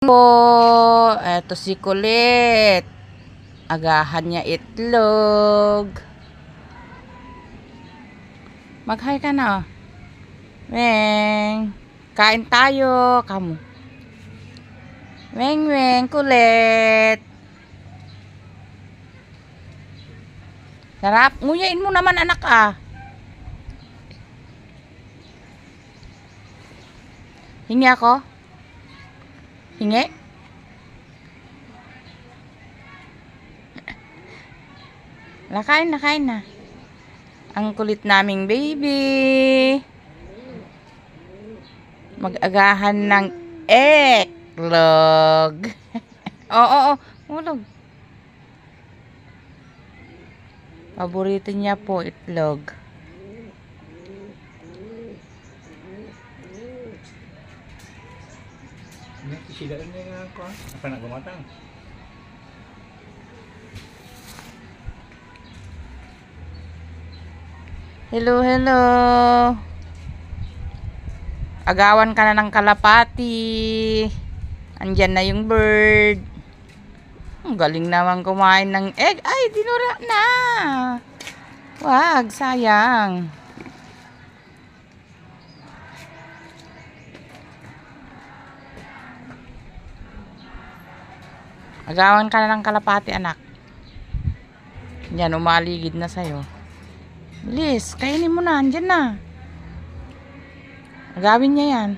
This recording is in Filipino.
Po, eto si Kulit. Agahan niya itlog. Mag-hi ka na. Weng. Kain tayo. Kamu. Weng, weng, Kulit. Sarap. Nguyain mo naman, anak, ah. Hingi ako? Hingi? Nakain na. Ang kulit naming baby. Mag-agahan ng eklog. Oo. Ulog. Paborito niya po itlog. Isilaan niya nga ako. Apa nak gumatang? Hello. Agawan ka na ng kalapati. Andyan na yung bird. Ang galing naman kumain ng egg. Ay, dinura na. Wag, sayang. Agawan ka na ng kalapati, anak. Yan, umaligid na sa'yo. Bilis, kainin mo na. Andyan na. Agawin niya yan.